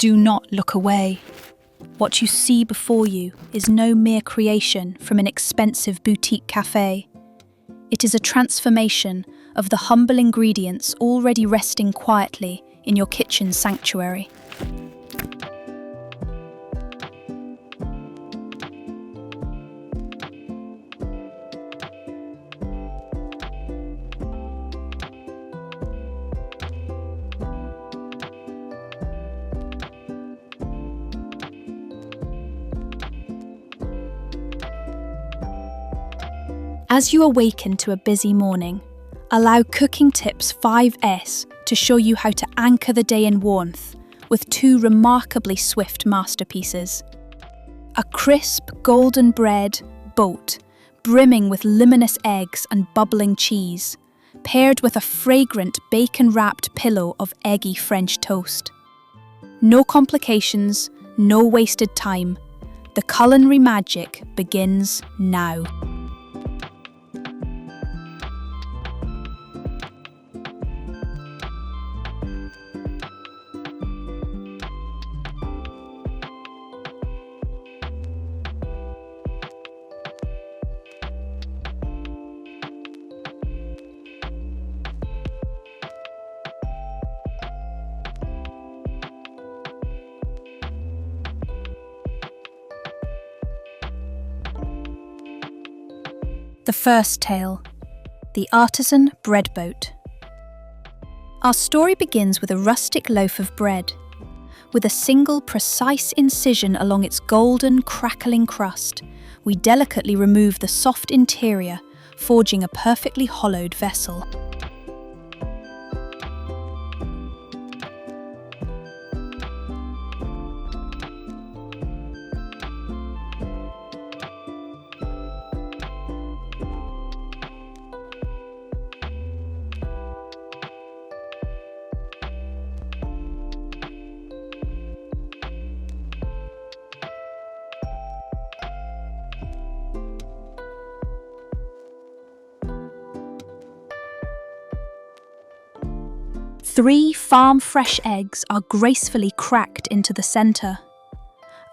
Do not look away. What you see before you is no mere creation from an expensive boutique cafe. It is a transformation of the humble ingredients already resting quietly in your kitchen sanctuary. As you awaken to a busy morning, allow Cooking Tips 5S to show you how to anchor the day in warmth with two remarkably swift masterpieces. A crisp golden bread boat brimming with luminous eggs and bubbling cheese, paired with a fragrant bacon-wrapped pillow of eggy French toast. No complications, no wasted time. The culinary magic begins now. The first tale, the artisan bread boat. Our story begins with a rustic loaf of bread, with a single precise incision along its golden, crackling crust. We delicately remove the soft interior, forging a perfectly hollowed vessel. Three farm-fresh eggs are gracefully cracked into the centre.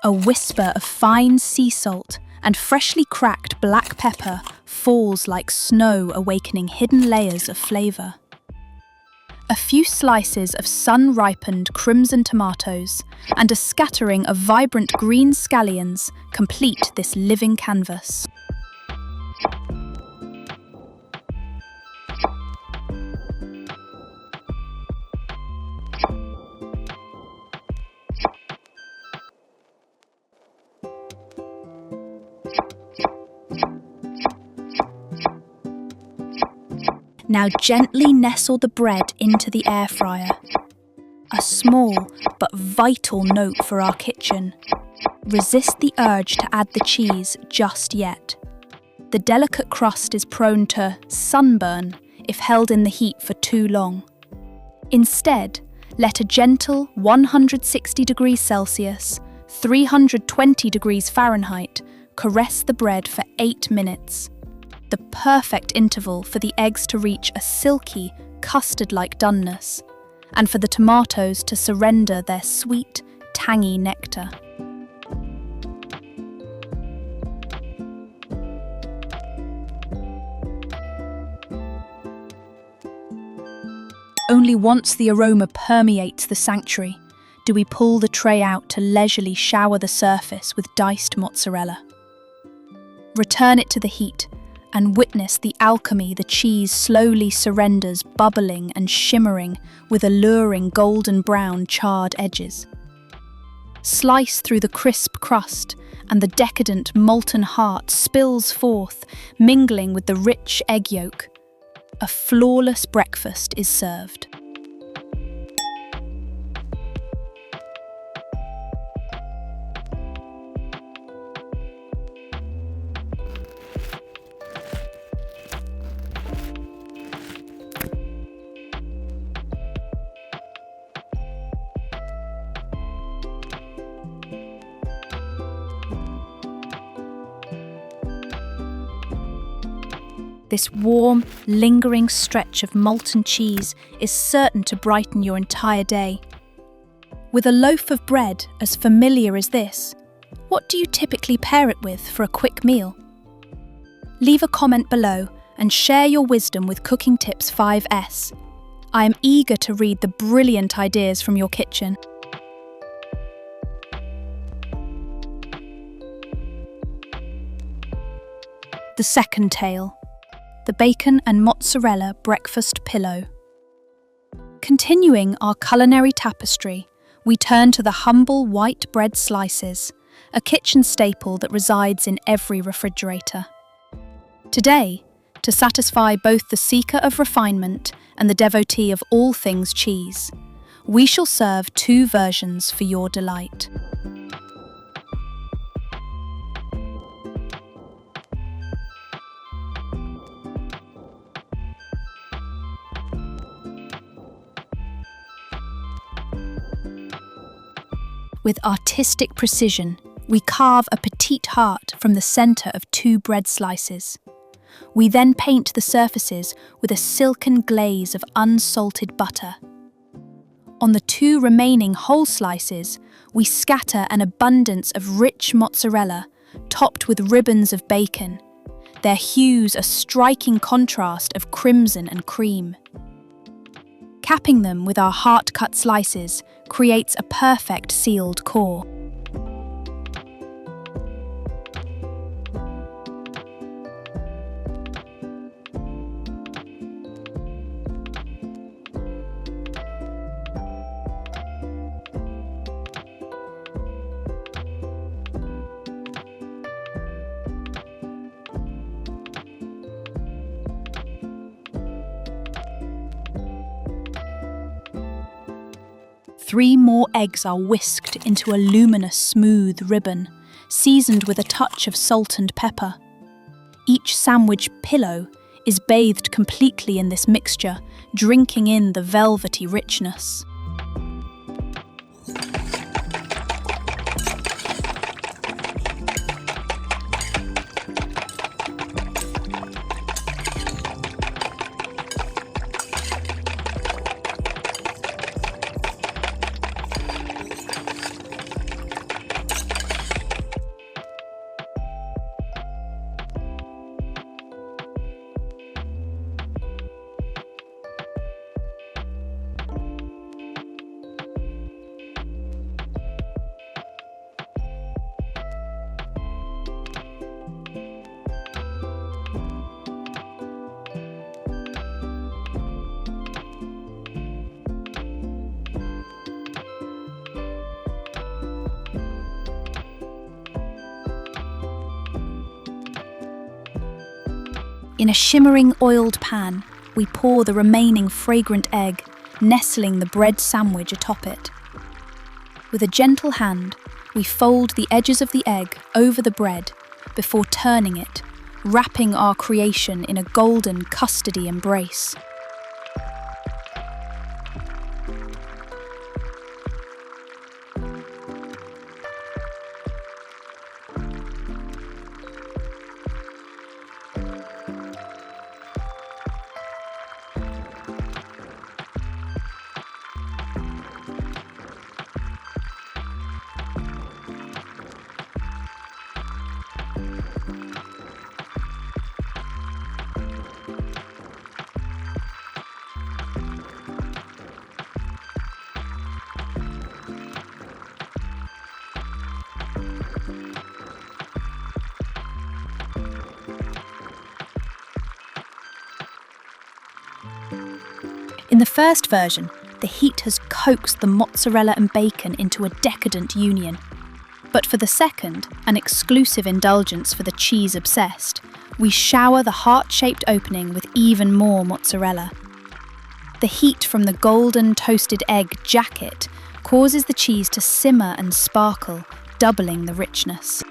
A whisper of fine sea salt and freshly cracked black pepper falls like snow, awakening hidden layers of flavour. A few slices of sun-ripened crimson tomatoes and a scattering of vibrant green scallions complete this living canvas. Now gently nestle the bread into the air fryer. A small but vital note for our kitchen. Resist the urge to add the cheese just yet. The delicate crust is prone to sunburn if held in the heat for too long. Instead, let a gentle 160 degrees Celsius, 320 degrees Fahrenheit caress the bread for 8 minutes. The perfect interval for the eggs to reach a silky, custard-like doneness, and for the tomatoes to surrender their sweet, tangy nectar. Only once the aroma permeates the sanctuary do we pull the tray out to leisurely shower the surface with diced mozzarella. Return it to the heat and witness the alchemy the cheese slowly surrenders, bubbling and shimmering with alluring golden brown charred edges. Slice through the crisp crust and the decadent molten heart spills forth, mingling with the rich egg yolk. A flawless breakfast is served. This warm, lingering stretch of molten cheese is certain to brighten your entire day. With a loaf of bread as familiar as this, what do you typically pair it with for a quick meal? Leave a comment below and share your wisdom with Cooking Tips 5S. I am eager to read the brilliant ideas from your kitchen. The second tale, the bacon and mozzarella breakfast pillow. Continuing our culinary tapestry, we turn to the humble white bread slices, a kitchen staple that resides in every refrigerator. Today, to satisfy both the seeker of refinement and the devotee of all things cheese, we shall serve two versions for your delight. With artistic precision, we carve a petite heart from the centre of two bread slices. We then paint the surfaces with a silken glaze of unsalted butter. On the two remaining whole slices, we scatter an abundance of rich mozzarella, topped with ribbons of bacon, their hues a striking contrast of crimson and cream. Capping them with our heart-cut slices creates a perfect sealed core. Three more eggs are whisked into a luminous, smooth ribbon, seasoned with a touch of salt and pepper. Each sandwich pillow is bathed completely in this mixture, drinking in the velvety richness. In a shimmering oiled pan, we pour the remaining fragrant egg, nestling the bread sandwich atop it. With a gentle hand, we fold the edges of the egg over the bread before turning it, wrapping our creation in a golden custardy embrace. In the first version, the heat has coaxed the mozzarella and bacon into a decadent union. But for the second, an exclusive indulgence for the cheese-obsessed, we shower the heart-shaped opening with even more mozzarella. The heat from the golden toasted egg jacket causes the cheese to simmer and sparkle, doubling the richness.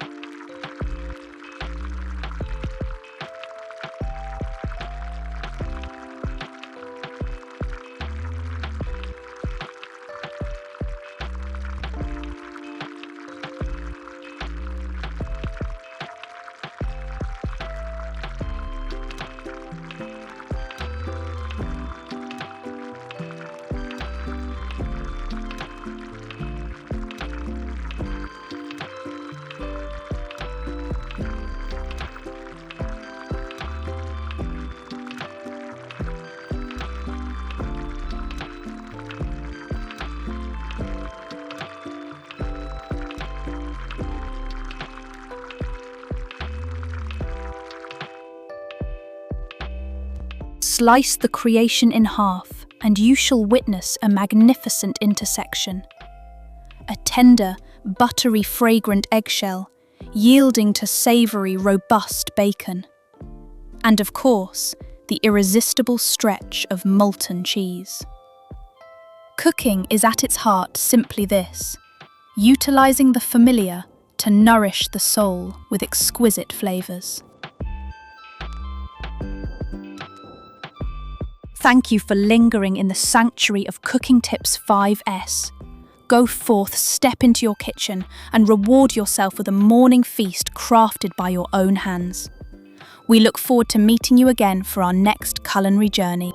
Slice the creation in half, and you shall witness a magnificent intersection. A tender, buttery, fragrant eggshell, yielding to savory, robust bacon. And of course, the irresistible stretch of molten cheese. Cooking is at its heart simply this: utilizing the familiar to nourish the soul with exquisite flavors. Thank you for lingering in the sanctuary of Cooking Tips 5S. Go forth, step into your kitchen, and reward yourself with a morning feast crafted by your own hands. We look forward to meeting you again for our next culinary journey.